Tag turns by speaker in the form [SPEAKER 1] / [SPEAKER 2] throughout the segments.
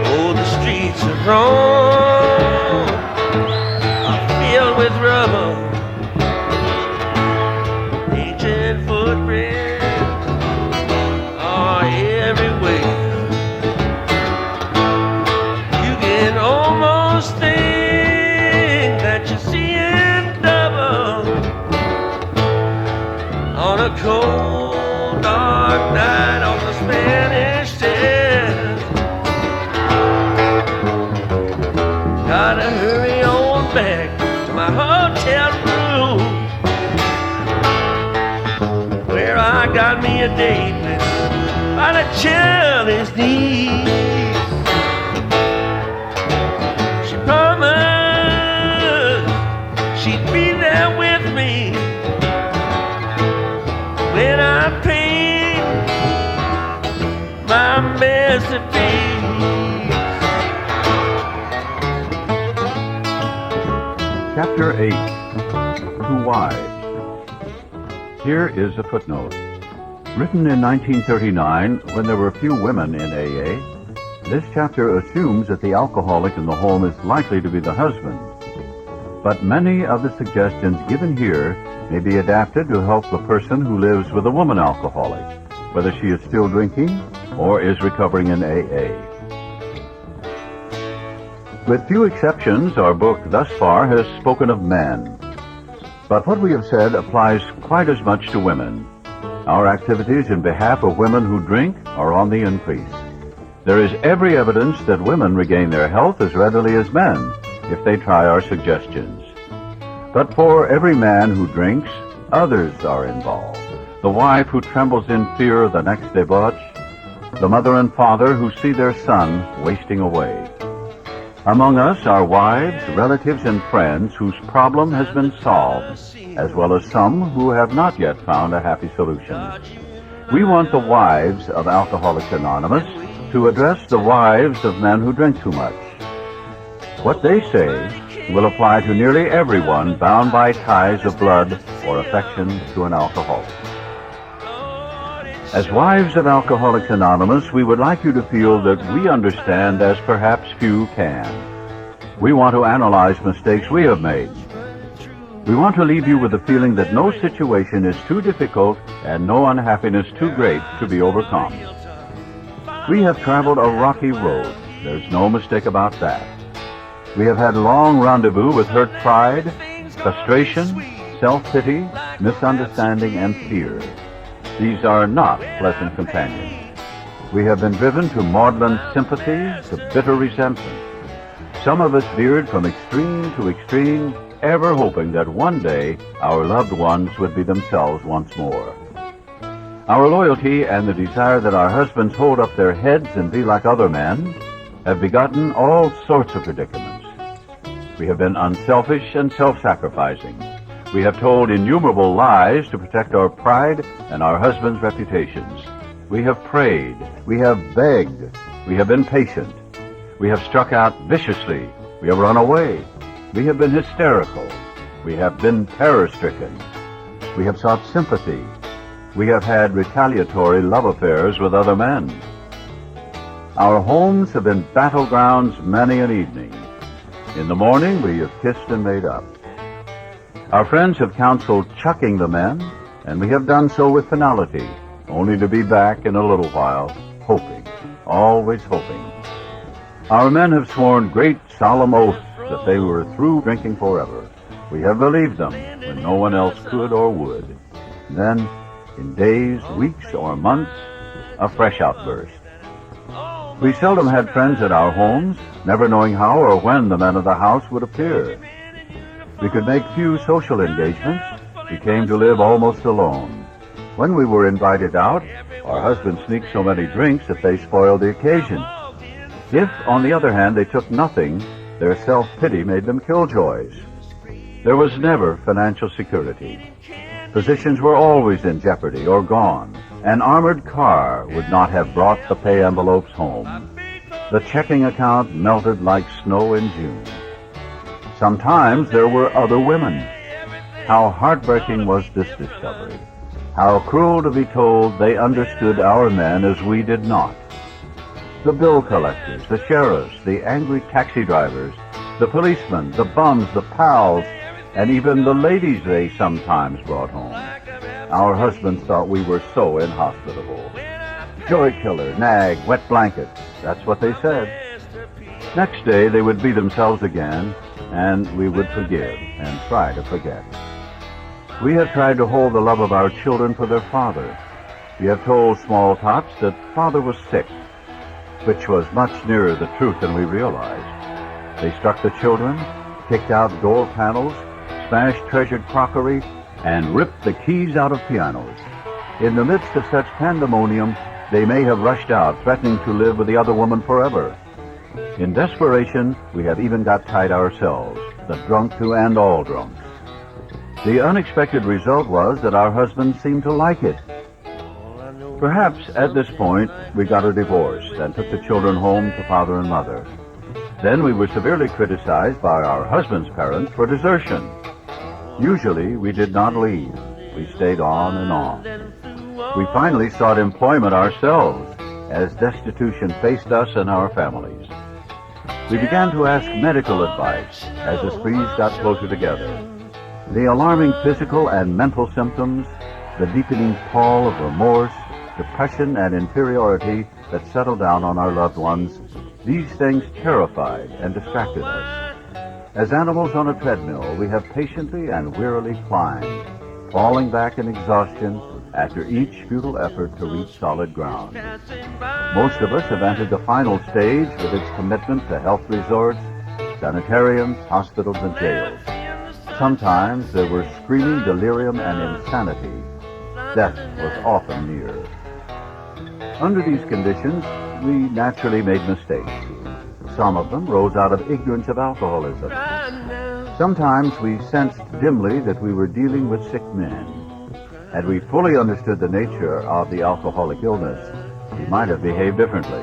[SPEAKER 1] Oh, the streets of Rome are filled with rubble, ancient footprints are everywhere. You can almost think that you're seeing double on a cold, dark night on the Spanish Test. Gotta hurry on back to my hotel room, where I got me a date with Botticelli's niece. She promised she'd be there with me when I paint my masterpiece.
[SPEAKER 2] Chapter 8, To Wives. Here is a footnote. Written in 1939, when there were few women in AA, this chapter assumes that the alcoholic in the home is likely to be the husband. But many of the suggestions given here may be adapted to help the person who lives with a woman alcoholic, whether she is still drinking or is recovering in AA. With few exceptions, our book thus far has spoken of men. But what we have said applies quite as much to women. Our activities in behalf of women who drink are on the increase. There is every evidence that women regain their health as readily as men if they try our suggestions. But for every man who drinks, others are involved. The wife who trembles in fear of the next debauch, the mother and father who see their son wasting away. Among us are wives, relatives, and friends whose problem has been solved, as well as some who have not yet found a happy solution. We want the wives of Alcoholics Anonymous to address the wives of men who drink too much. What they say will apply to nearly everyone bound by ties of blood or affection to an alcoholic. As wives of Alcoholics Anonymous, we would like you to feel that we understand as perhaps few can. We want to analyze mistakes we have made. We want to leave you with the feeling that no situation is too difficult and no unhappiness too great to be overcome. We have traveled a rocky road. There's no mistake about that. We have had long rendezvous with hurt pride, frustration, self-pity, misunderstanding, and fear. These are not pleasant companions. We have been driven to maudlin sympathy, to bitter resentment. Some of us veered from extreme to extreme, ever hoping that one day our loved ones would be themselves once more. Our loyalty and the desire that our husbands hold up their heads and be like other men have begotten all sorts of predicaments. We have been unselfish and self-sacrificing. We have told innumerable lies to protect our pride and our husbands' reputations. We have prayed. We have begged. We have been patient. We have struck out viciously. We have run away. We have been hysterical. We have been terror-stricken. We have sought sympathy. We have had retaliatory love affairs with other men. Our homes have been battlegrounds many an evening. In the morning, we have kissed and made up. Our friends have counseled chucking the men, and we have done so with finality, only to be back in a little while, hoping, always hoping. Our men have sworn great solemn oaths that they were through drinking forever. We have believed them when no one else could or would. Then, in days, weeks, or months, a fresh outburst. We seldom had friends at our homes, never knowing how or when the men of the house would appear. We could make few social engagements. We came to live almost alone. When we were invited out, our husbands sneaked so many drinks that they spoiled the occasion. If, on the other hand, they took nothing, their self-pity made them killjoys. There was never financial security. Positions were always in jeopardy or gone, An armored car would not have brought the pay envelopes home. The checking account melted like snow in June. Sometimes there were other women. How heartbreaking was this discovery. How cruel to be told they understood our men as we did not. The bill collectors, the sheriffs, the angry taxi drivers, the policemen, the bums, the pals, and even the ladies they sometimes brought home. Our husbands thought we were so inhospitable. Joy killer, nag, wet blanket. That's what they said. Next day they would be themselves again, and we would forgive and try to forget. We have tried to hold the love of our children for their father. We have told small tots that father was sick, which was much nearer the truth than we realized. They struck the children, kicked out door panels, smashed treasured crockery, and ripped the keys out of pianos. In the midst of such pandemonium, they may have rushed out, threatening to live with the other woman forever. In desperation, we have even got tied ourselves, the drunk to end all drunks. The unexpected result was that our husbands seemed to like it. Perhaps at this point, we got a divorce and took the children home to father and mother. Then we were severely criticized by our husband's parents for desertion. Usually, we did not leave. We stayed on and on. We finally sought employment ourselves as destitution faced us and our families. We began to ask medical advice as the sprees got closer together. The alarming physical and mental symptoms, the deepening pall of remorse, depression and inferiority that settled down on our loved ones, these things terrified and distracted us. As animals on a treadmill, we have patiently and wearily climbed, falling back in exhaustion after each futile effort to reach solid ground. Most of us have entered the final stage with its commitment to health resorts, sanitariums, hospitals, and jails. Sometimes there were screaming delirium and insanity. Death was often near. Under these conditions, we naturally made mistakes. Some of them rose out of ignorance of alcoholism. Sometimes we sensed dimly that we were dealing with sick men. Had we fully understood the nature of the alcoholic illness, we might have behaved differently.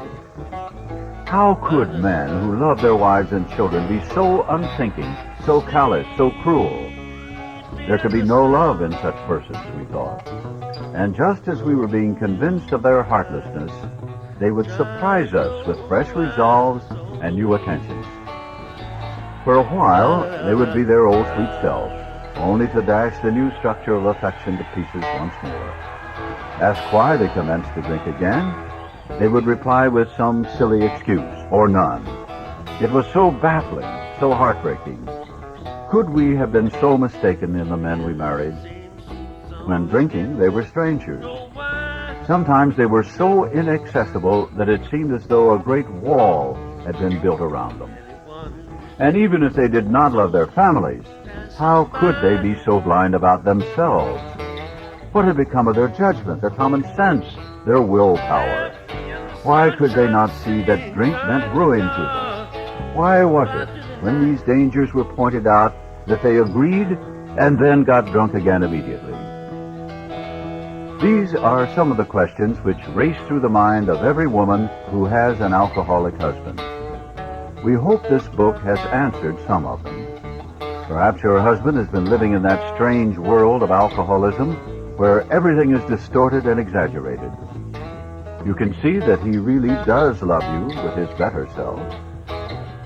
[SPEAKER 2] How could men who love their wives and children be so unthinking, so callous, so cruel? There could be no love in such persons, we thought. And just as we were being convinced of their heartlessness, they would surprise us with fresh resolves and new attentions. For a while, they would be their old sweet self, only to dash the new structure of affection to pieces once more. Asked why they commenced to drink again, they would reply with some silly excuse, or none. It was so baffling, so heartbreaking. Could we have been so mistaken in the men we married? When drinking, they were strangers. Sometimes they were so inaccessible that it seemed as though a great wall had been built around them. And even if they did not love their families, how could they be so blind about themselves? What had become of their judgment, their common sense, their willpower? Why could they not see that drink meant ruin to them? Why was it, when these dangers were pointed out, that they agreed and then got drunk again immediately? These are some of the questions which race through the mind of every woman who has an alcoholic husband. We hope this book has answered some of them. Perhaps your husband has been living in that strange world of alcoholism where everything is distorted and exaggerated. You can see that he really does love you with his better self.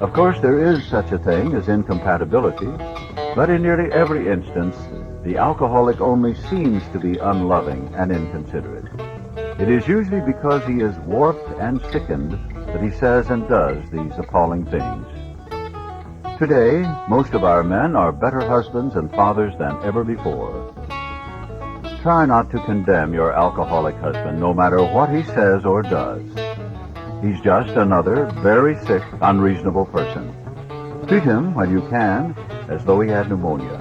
[SPEAKER 2] Of course, there is such a thing as incompatibility, but in nearly every instance, the alcoholic only seems to be unloving and inconsiderate. It is usually because he is warped and sickened that he says and does these appalling things. Today, most of our men are better husbands and fathers than ever before. Try not to condemn your alcoholic husband, no matter what he says or does. He's just another very sick, unreasonable person. Treat him, when you can, as though he had pneumonia.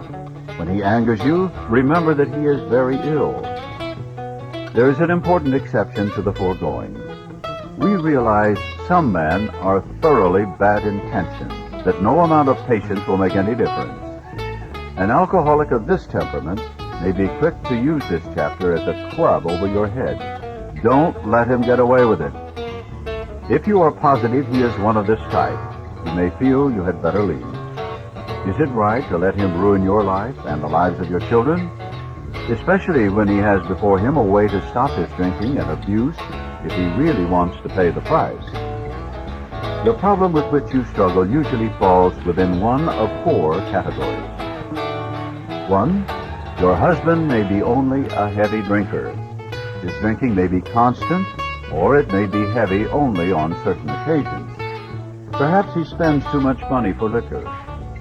[SPEAKER 2] When he angers you, remember that he is very ill. There is an important exception to the foregoing. We realize some men are thoroughly bad-intentioned, that no amount of patience will make any difference. An alcoholic of this temperament may be quick to use this chapter as a club over your head. Don't let him get away with it. If you are positive he is one of this type, you may feel you had better leave. Is it right to let him ruin your life and the lives of your children? Especially when he has before him a way to stop his drinking and abuse if he really wants to pay the price. The problem with which you struggle usually falls within one of four categories. 1. Your husband may be only a heavy drinker. His drinking may be constant, or it may be heavy only on certain occasions. Perhaps he spends too much money for liquor.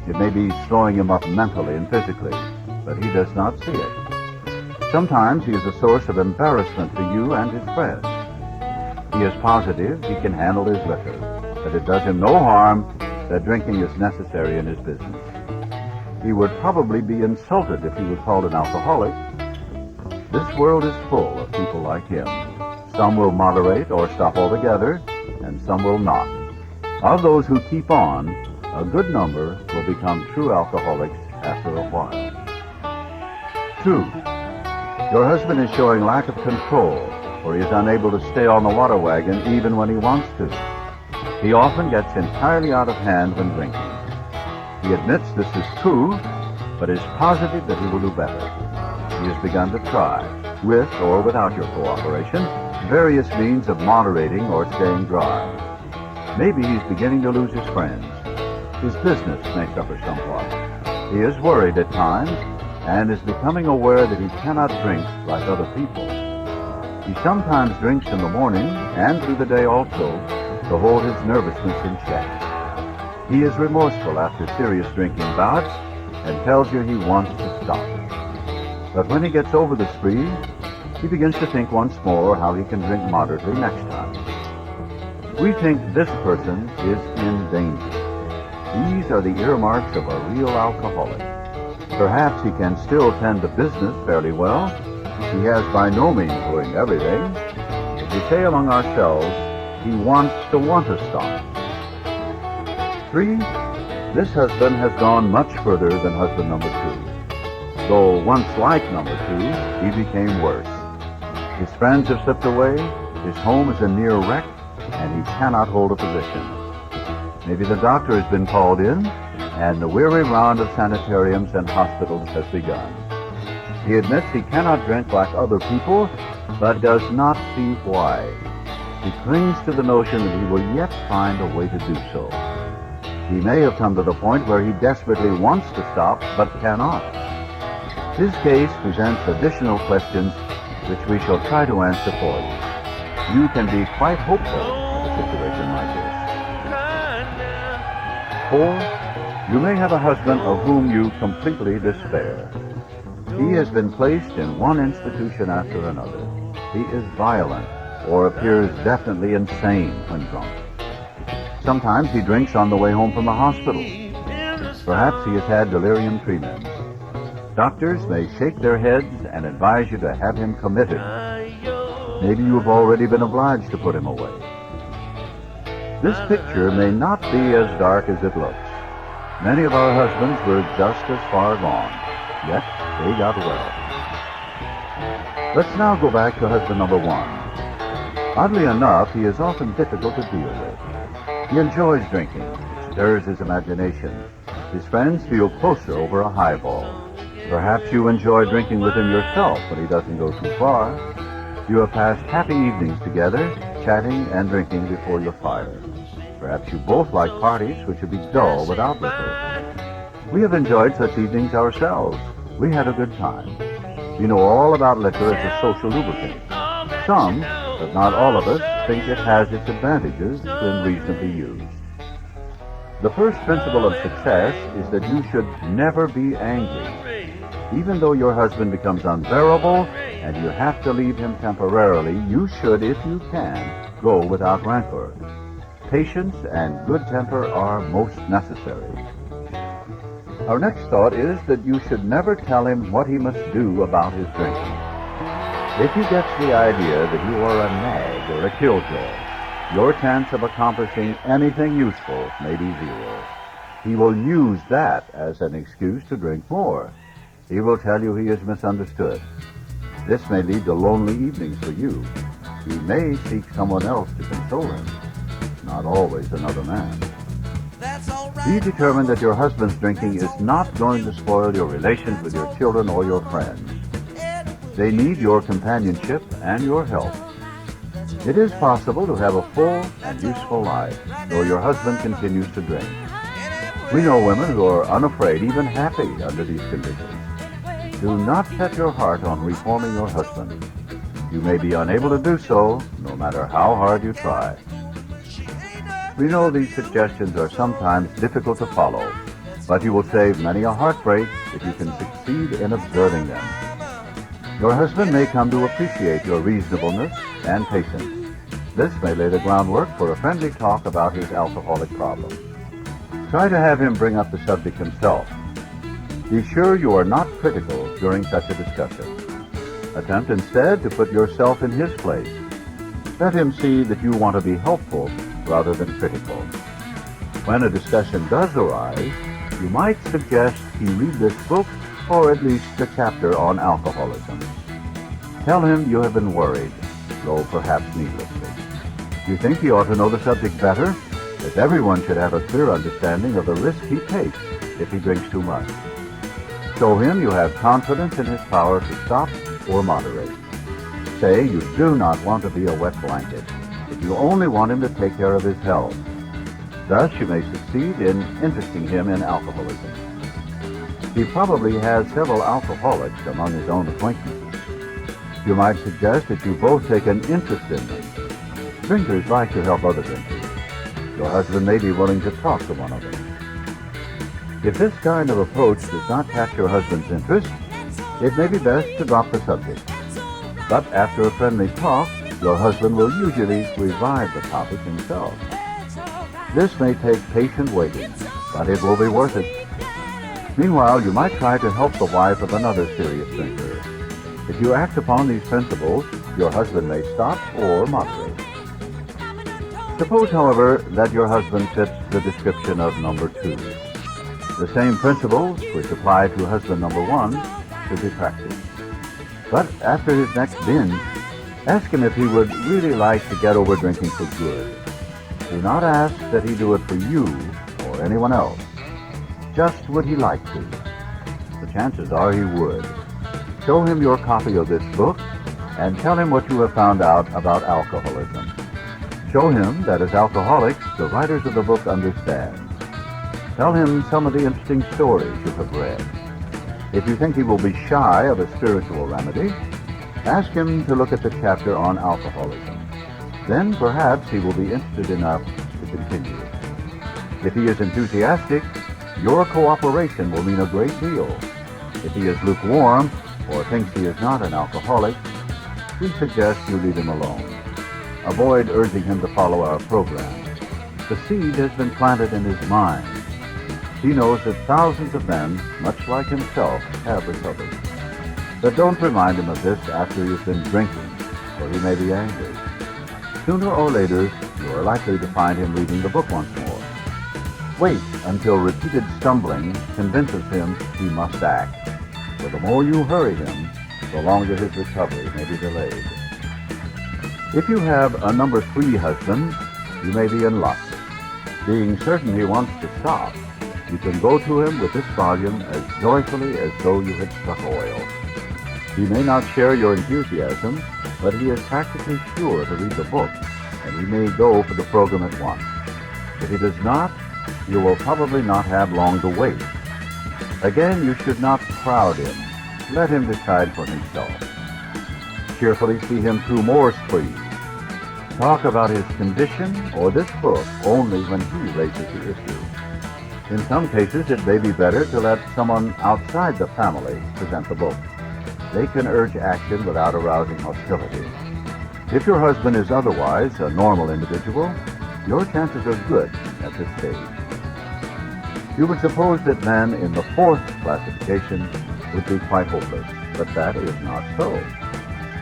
[SPEAKER 2] It may be slowing him up mentally and physically, but he does not see it. Sometimes he is a source of embarrassment to you and his friends. He is positive he can handle his liquor, that it does him no harm, that drinking is necessary in his business. He would probably be insulted if he was called an alcoholic. This world is full of people like him. Some will moderate or stop altogether, and some will not. Of those who keep on, a good number will become true alcoholics after a while. 2. Your husband is showing lack of control, or he is unable to stay on the water wagon even when he wants to. He often gets entirely out of hand when drinking. He admits this is true, but is positive that he will do better. He has begun to try, with or without your cooperation, various means of moderating or staying dry. Maybe he's beginning to lose his friends. His business may suffer somewhat. He is worried at times, and is becoming aware that he cannot drink like other people. He sometimes drinks in the morning and through the day also to hold his nervousness in check. He is remorseful after serious drinking bouts and tells you he wants to stop. But when he gets over the spree, he begins to think once more how he can drink moderately next time. We think this person is in danger. These are the earmarks of a real alcoholic. Perhaps he can still tend to business fairly well. He has by no means ruined everything. As we say among ourselves, he wants to stop. 3. This husband has gone much further than husband number 2. Though once like number 2, he became worse. His friends have slipped away, his home is a near wreck, and he cannot hold a position. Maybe the doctor has been called in, and the weary round of sanitariums and hospitals has begun. He admits he cannot drink like other people, but does not see why. He clings to the notion that he will yet find a way to do so. He may have come to the point where he desperately wants to stop, but cannot. His case presents additional questions which we shall try to answer for you. You can be quite hopeful in a situation like this. 4. You may have a husband of whom you completely despair. He has been placed in one institution after another. He is violent or appears definitely insane when drunk. Sometimes he drinks on the way home from the hospital. Perhaps he has had delirium tremens. Doctors may shake their heads and advise you to have him committed. Maybe you have already been obliged to put him away. This picture may not be as dark as it looks. Many of our husbands were just as far gone, yet they got well. Let's now go back to husband number 1. Oddly enough, he is often difficult to deal with. He enjoys drinking. It stirs his imagination. His friends feel closer over a highball. Perhaps you enjoy drinking with him yourself when he doesn't go too far. You have passed happy evenings together, chatting and drinking before your fire. Perhaps you both like parties which would be dull without liquor. We have enjoyed such evenings ourselves. We had a good time. We know all about liquor as a social lubricant. Some, but not all of us, think it has its advantages when reasonably used. The first principle of success is that you should never be angry. Even though your husband becomes unbearable and you have to leave him temporarily, you should, if you can, go without rancor. Patience and good temper are most necessary. Our next thought is that you should never tell him what he must do about his drinking. If he gets the idea that you are a nag or a killjoy, your chance of accomplishing anything useful may be zero. He will use that as an excuse to drink more. He will tell you he is misunderstood. This may lead to lonely evenings for you. He may seek someone else to console him, not always another man. Be determined that your husband's drinking is not going to spoil your relations with your children or your friends. They need your companionship and your help. It is possible to have a full and useful life, though your husband continues to drink. We know women who are unafraid, even happy, under these conditions. Do not set your heart on reforming your husband. You may be unable to do so, no matter how hard you try. We know these suggestions are sometimes difficult to follow, but you will save many a heartbreak if you can succeed in observing them. Your husband may come to appreciate your reasonableness and patience. This may lay the groundwork for a friendly talk about his alcoholic problem. Try to have him bring up the subject himself. Be sure you are not critical during such a discussion. Attempt instead to put yourself in his place. Let him see that you want to be helpful rather than critical. When a discussion does arise, you might suggest he read this book or at least the chapter on alcoholism. Tell him you have been worried, though perhaps needlessly. You think he ought to know the subject better, as everyone should have a clear understanding of the risk he takes if he drinks too much. Show him you have confidence in his power to stop or moderate. Say you do not want to be a wet blanket, but you only want him to take care of his health. Thus you may succeed in interesting him in alcoholism. He probably has several alcoholics among his own acquaintances. You might suggest that you both take an interest in them. Drinkers like to help other drinkers. Your husband may be willing to talk to one of them. If this kind of approach does not catch your husband's interest, it may be best to drop the subject. But after a friendly talk, your husband will usually revive the topic himself. This may take patient waiting, but it will be worth it. Meanwhile, you might try to help the wife of another serious drinker. If you act upon these principles, your husband may stop or moderate. Suppose, however, that your husband fits the description of number 2. The same principles which apply to husband number 1 should be practiced. But after his next binge, ask him if he would really like to get over drinking for good. Do not ask that he do it for you or anyone else. Just would he like to? The chances are he would. Show him your copy of this book and tell him what you have found out about alcoholism. Show him that as alcoholics, the writers of the book understand. Tell him some of the interesting stories you have read. If you think he will be shy of a spiritual remedy, ask him to look at the chapter on alcoholism. Then perhaps he will be interested enough to continue. If he is enthusiastic, your cooperation will mean a great deal. If he is lukewarm or thinks he is not an alcoholic, we suggest you leave him alone. Avoid urging him to follow our program. The seed has been planted in his mind. He knows that thousands of men, much like himself, have recovered. But don't remind him of this after you've been drinking, or he may be angry. Sooner or later, you are likely to find him reading the book once more. Wait until repeated stumbling convinces him he must act. For the more you hurry him, the longer his recovery may be delayed. If you have a number 3 husband, you may be in luck. Being certain he wants to stop, you can go to him with this volume as joyfully as though you had struck oil. He may not share your enthusiasm, but he is practically sure to read the book, and he may go for the program at once. If he does not, you will probably not have long to wait. Again, you should not crowd him. Let him decide for himself. Cheerfully see him through more sprees. Talk about his condition or this book only when he raises the issue. In some cases, it may be better to let someone outside the family present the book. They can urge action without arousing hostility. If your husband is otherwise a normal individual, your chances are good at this stage. You would suppose that men in the 4th classification would be quite hopeless, but that is not so.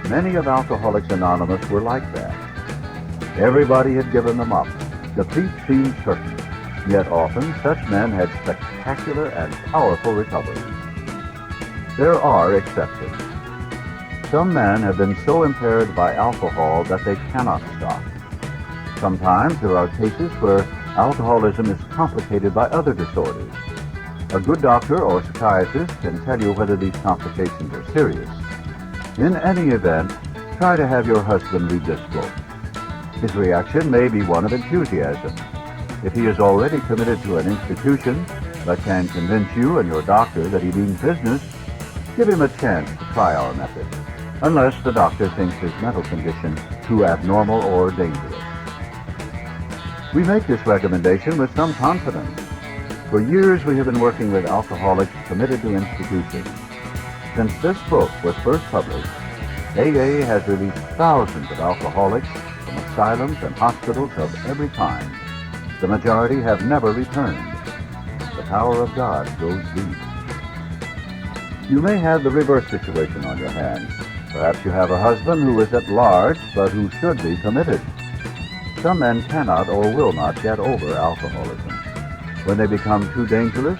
[SPEAKER 2] Many of Alcoholics Anonymous were like that. Everybody had given them up. Defeat seemed certain, yet often such men had spectacular and powerful recoveries. There are exceptions. Some men have been so impaired by alcohol that they cannot stop. Sometimes there are cases where alcoholism is complicated by other disorders. A good doctor or psychiatrist can tell you whether these complications are serious. In any event, try to have your husband read this book. His reaction may be one of enthusiasm. If he is already committed to an institution but can convince you and your doctor that he means business, give him a chance to try our method, unless the doctor thinks his mental condition too abnormal or dangerous. We make this recommendation with some confidence. For years we have been working with alcoholics committed to institutions. Since this book was first published, AA has released thousands of alcoholics from asylums and hospitals of every kind. The majority have never returned. The power of God goes deep. You may have the reverse situation on your hands. Perhaps you have a husband who is at large but who should be committed. Some men cannot or will not get over alcoholism. When they become too dangerous,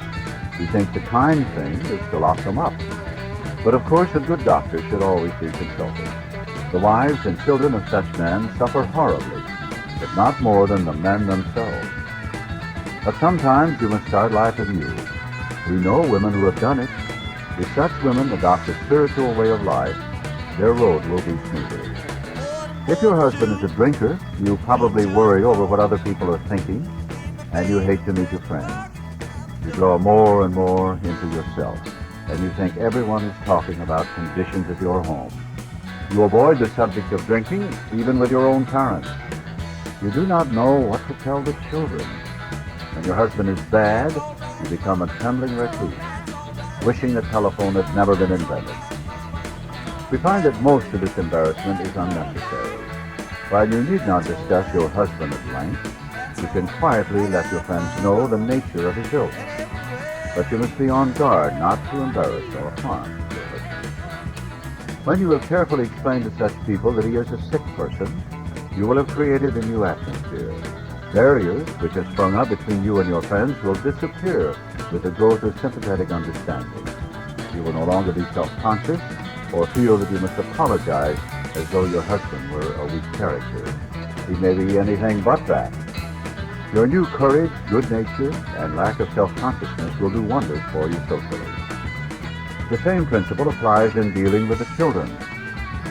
[SPEAKER 2] we think the kind thing is to lock them up. But of course, a good doctor should always be consulted. The wives and children of such men suffer horribly, but not more than the men themselves. But sometimes you must start life anew. We know women who have done it. If such women adopt a spiritual way of life, their road will be smoother. If your husband is a drinker, you probably worry over what other people are thinking, and you hate to meet your friends. You grow more and more into yourself, and you think everyone is talking about conditions at your home. You avoid the subject of drinking, even with your own parents. You do not know what to tell the children. When your husband is bad, you become a trembling recluse, wishing the telephone had never been invented. We find that most of this embarrassment is unnecessary. While you need not discuss your husband at length, you can quietly let your friends know the nature of his illness. But you must be on guard not to embarrass or harm your husband. When you have carefully explained to such people that he is a sick person, you will have created a new atmosphere. Barriers which have sprung up between you and your friends will disappear with the growth of sympathetic understanding. You will no longer be self-conscious or feel that you must apologize as though your husband were a weak character. He may be anything but that. Your new courage, good nature, and lack of self-consciousness will do wonders for you socially. The same principle applies in dealing with the children.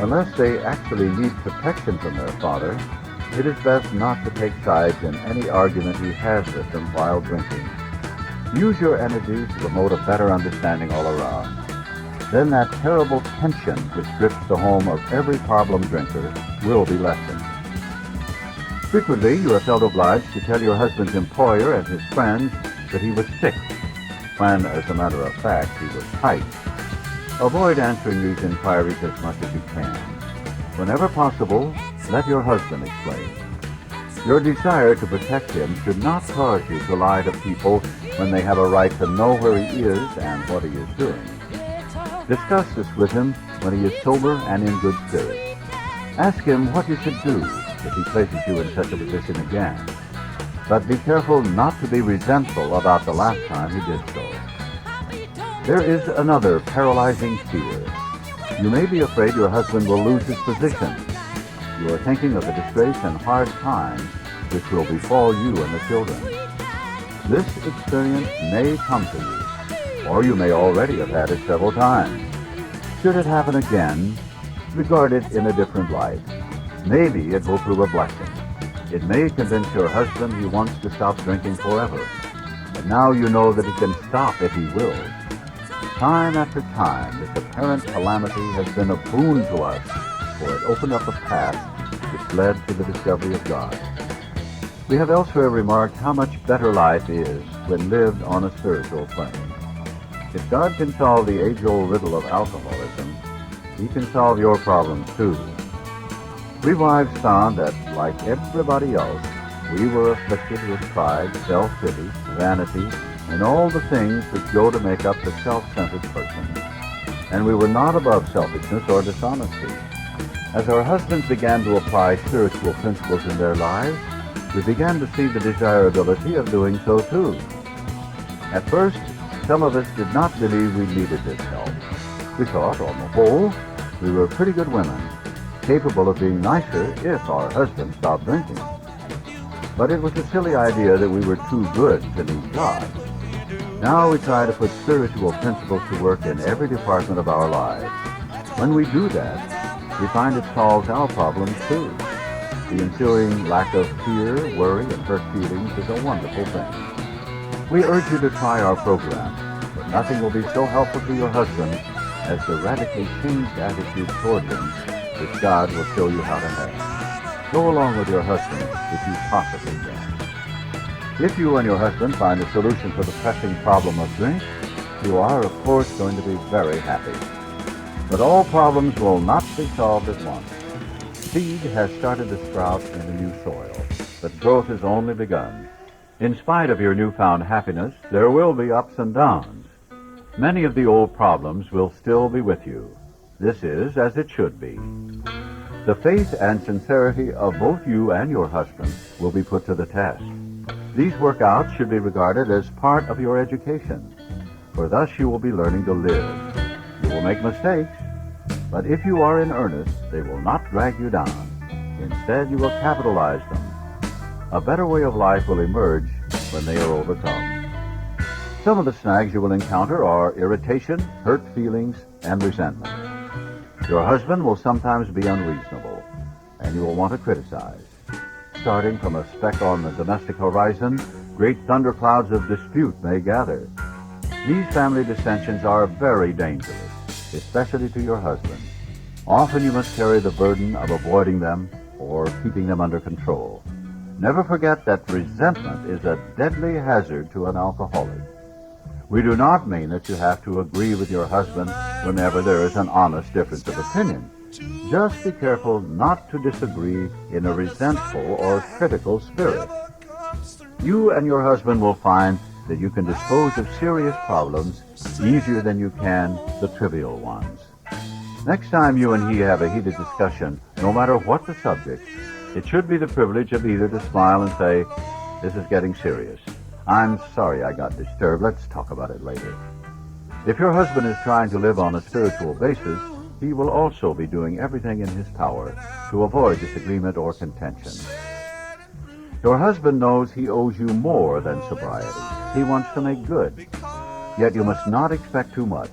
[SPEAKER 2] Unless they actually need protection from their father, it is best not to take sides in any argument he has with them while drinking. Use your energy to promote a better understanding all around. Then that terrible tension which grips the home of every problem drinker will be lessened. Frequently, you are felt obliged to tell your husband's employer and his friends that he was sick, when, as a matter of fact, he was tight. Avoid answering these inquiries as much as you can. Whenever possible, let your husband explain. Your desire to protect him should not cause you to lie to people when they have a right to know where he is and what he is doing. Discuss this with him when he is sober and in good spirits. Ask him what you should do if he places you in such a position again. But be careful not to be resentful about the last time he did so. There is another paralyzing fear. You may be afraid your husband will lose his position. You are thinking of the disgrace and hard times which will befall you and the children. This experience may come to you, or you may already have had it several times. Should it happen again, regard it in a different light. Maybe it will prove a blessing. It may convince your husband he wants to stop drinking forever. But now you know that he can stop if he will. Time after time, this apparent calamity has been a boon to us, for it opened up a path which led to the discovery of God. We have elsewhere remarked how much better life is when lived on a spiritual plane. If God can solve the age-old riddle of alcoholism, he can solve your problems too. We wives found that, like everybody else, we were afflicted with pride, self-pity, vanity, and all the things which go to make up the self-centered person. And we were not above selfishness or dishonesty. As our husbands began to apply spiritual principles in their lives, we began to see the desirability of doing so too. At first, some of us did not believe we needed this help. We thought, on the whole, We were pretty good women, capable of being nicer if our husbands stopped drinking. But it was a silly idea that we were too good to need God. Now we try to put spiritual principles to work in every department of our lives. When we do that, we find it solves our problems too. The ensuing lack of fear, worry, and hurt feelings is a wonderful thing. We urge you to try our program, but nothing will be so helpful to your husband as the radically changed attitude toward him, which God will show you how to have. Go along with your husband if you possibly can. If you and your husband find a solution for the pressing problem of drink, you are, of course, going to be very happy. But all problems will not be solved at once. Seed has started to sprout in the new soil, but growth has only begun. In spite of your newfound happiness, there will be ups and downs. Many of the old problems will still be with you. This is as it should be. The faith and sincerity of both you and your husband will be put to the test. These workouts should be regarded as part of your education, for thus you will be learning to live. You will make mistakes, but if you are in earnest, they will not drag you down. Instead, you will capitalize them. A better way of life will emerge when they are overcome. Some of the snags you will encounter are irritation, hurt feelings, and resentment. Your husband will sometimes be unreasonable, and you will want to criticize. Starting from a speck on the domestic horizon, great thunderclouds of dispute may gather. These family dissensions are very dangerous, especially to your husband. Often you must carry the burden of avoiding them or keeping them under control. Never forget that resentment is a deadly hazard to an alcoholic. We do not mean that you have to agree with your husband whenever there is an honest difference of opinion. Just be careful not to disagree in a resentful or critical spirit. You and your husband will find that you can dispose of serious problems easier than you can the trivial ones. Next time you and he have a heated discussion, no matter what the subject, it should be the privilege of either to smile and say, "This is getting serious. I'm sorry I got disturbed. Let's talk about it later." If your husband is trying to live on a spiritual basis, he will also be doing everything in his power to avoid disagreement or contention. Your husband knows he owes you more than sobriety. He wants to make good. Yet you must not expect too much.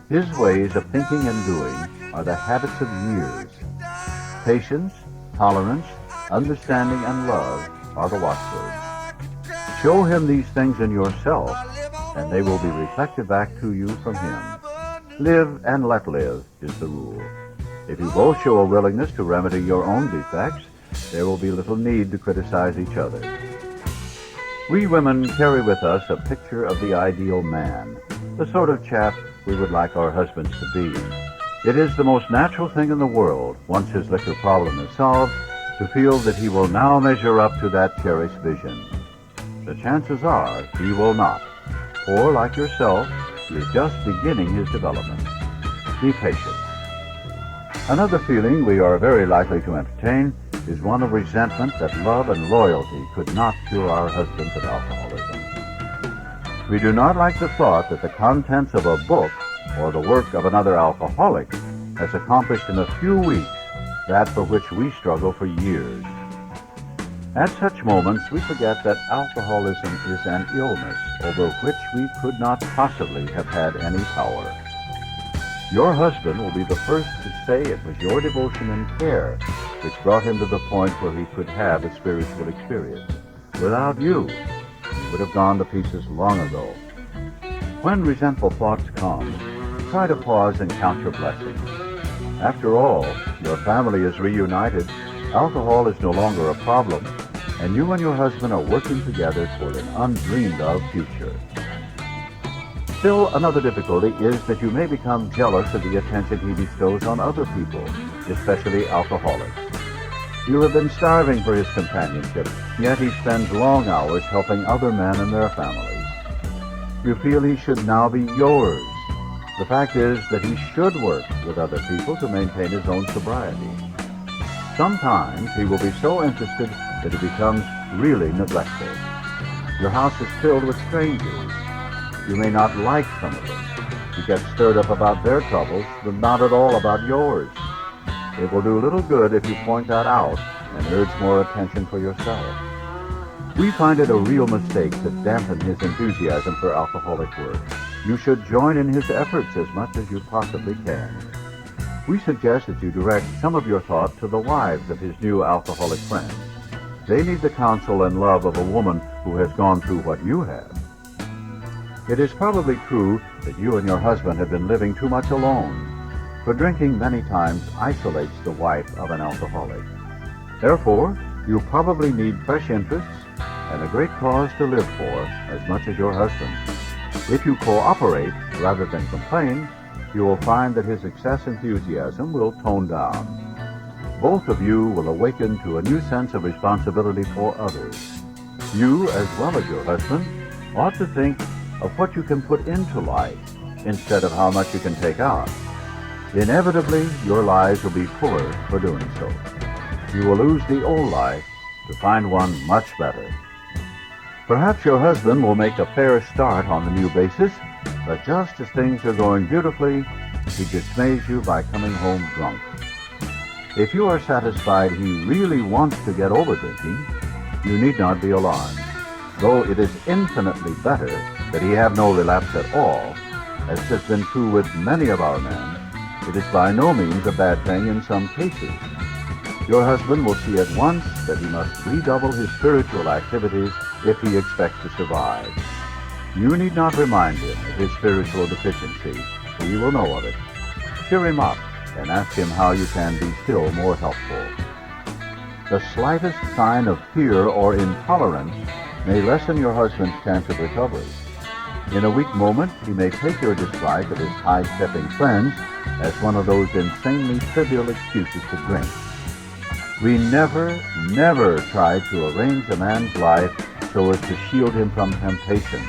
[SPEAKER 2] His ways of thinking and doing are the habits of years. Patience, tolerance, understanding, and love are the watchwords. Show him these things in yourself, and they will be reflected back to you from him. Live and let live is the rule. If you both show a willingness to remedy your own defects, there will be little need to criticize each other. We women carry with us a picture of the ideal man, the sort of chap we would like our husbands to be. It is the most natural thing in the world, once his liquor problem is solved, to feel that he will now measure up to that cherished vision. The chances are he will not, for like yourself, he is just beginning his development. Be patient. Another feeling we are very likely to entertain is one of resentment that love and loyalty could not cure our husbands of alcoholism. We do not like the thought that the contents of a book or the work of another alcoholic has accomplished in a few weeks that for which we struggle for years. At such moments, we forget that alcoholism is an illness over which we could not possibly have had any power. Your husband will be the first to say it was your devotion and care which brought him to the point where he could have a spiritual experience. Without you, he would have gone to pieces long ago. When resentful thoughts come, try to pause and count your blessings. After all, your family is reunited. Alcohol is no longer a problem, and you and your husband are working together toward an undreamed-of future. Still, another difficulty is that you may become jealous of the attention he bestows on other people, especially alcoholics. You have been starving for his companionship, yet he spends long hours helping other men and their families. You feel he should now be yours. The fact is that he should work with other people to maintain his own sobriety. Sometimes he will be so interested that he becomes really neglectful. Your house is filled with strangers. You may not like some of them, You get stirred up about their troubles, but not at all about yours. It will do little good if you point that out and urge more attention for yourself. We find it a real mistake to dampen his enthusiasm for alcoholic work. You should join in his efforts as much as you possibly can. We suggest that you direct some of your thought to the wives of his new alcoholic friends. They need the counsel and love of a woman who has gone through what you have. It is probably true that you and your husband have been living too much alone, for drinking many times isolates the wife of an alcoholic. Therefore, you probably need fresh interests and a great cause to live for as much as your husband. If you cooperate rather than complain, you will find that his excess enthusiasm will tone down. Both of you will awaken to a new sense of responsibility for others. You, as well as your husband, ought to think of what you can put into life instead of how much you can take out. Inevitably, your lives will be fuller for doing so. You will lose the old life to find one much better. Perhaps your husband will make a fair start on the new basis, but just as things are going beautifully, he dismays you by coming home drunk. If you are satisfied he really wants to get over drinking, you need not be alarmed. Though it is infinitely better that he have no relapse at all, as has been true with many of our men, it is by no means a bad thing in some cases. Your husband will see at once that he must redouble his spiritual activities if he expects to survive. You need not remind him of his spiritual deficiency. He will know of it. Cheer him up and ask him how you can be still more helpful. The slightest sign of fear or intolerance may lessen your husband's chance of recovery. In a weak moment, he may take your dislike of his high-stepping friends as one of those insanely trivial excuses to drink. We never try to arrange a man's life so as to shield him from temptation.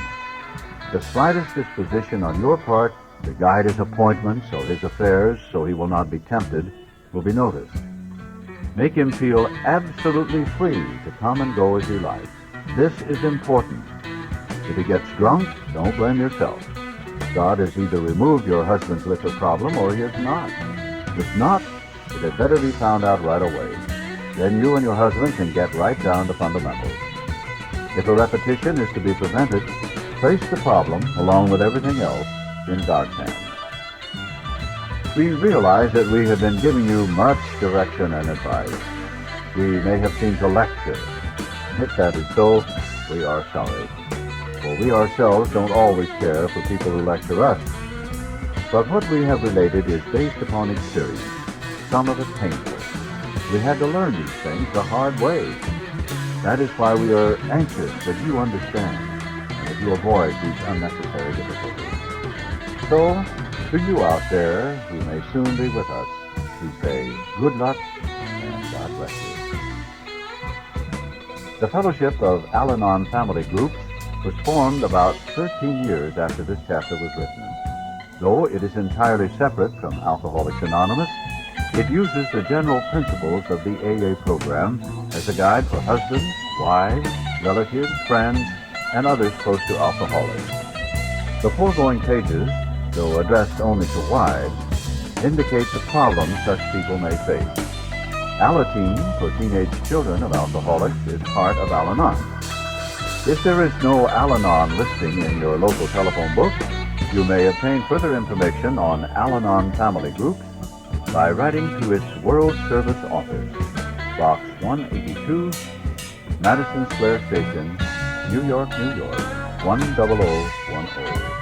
[SPEAKER 2] The slightest disposition on your part to guide his appointments or his affairs so he will not be tempted will be noticed. Make him feel absolutely free to come and go as he likes. This is important. If he gets drunk, don't blame yourself. God has either removed your husband's liquor problem or he has not. If not, it had better be found out right away. Then you and your husband can get right down to fundamentals. If a repetition is to be prevented, place the problem, along with everything else, in God's hands. We realize that we have been giving you much direction and advice. We may have seemed to lecture. If that is so, we are sorry. For we ourselves don't always care for people who lecture us. But what we have related is based upon experience, some of it painful. We had to learn these things the hard way. That is why we are anxious that you understand and that you avoid these unnecessary difficulties. So, to you out there who may soon be with us, we say good luck and God bless you. The Fellowship of Al-Anon Family Groups was formed about 13 years after this chapter was written. Though it is entirely separate from Alcoholics Anonymous, it uses the general principles of the AA program as a guide for husbands, wives, relatives, friends, and others close to alcoholics. The foregoing pages, though addressed only to wives, indicate the problems such people may face. Alateen, for teenage children of alcoholics, is part of Al-Anon. If there is no Al-Anon listing in your local telephone book, you may obtain further information on Al-Anon Family Groups by writing to its World Service Office, Box 182, Madison Square Station, New York, New York, 10010.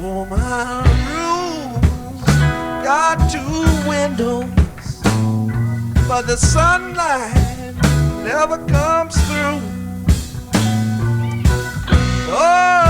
[SPEAKER 3] Oh, my room's got 2 windows, but the sunlight never comes through. Oh,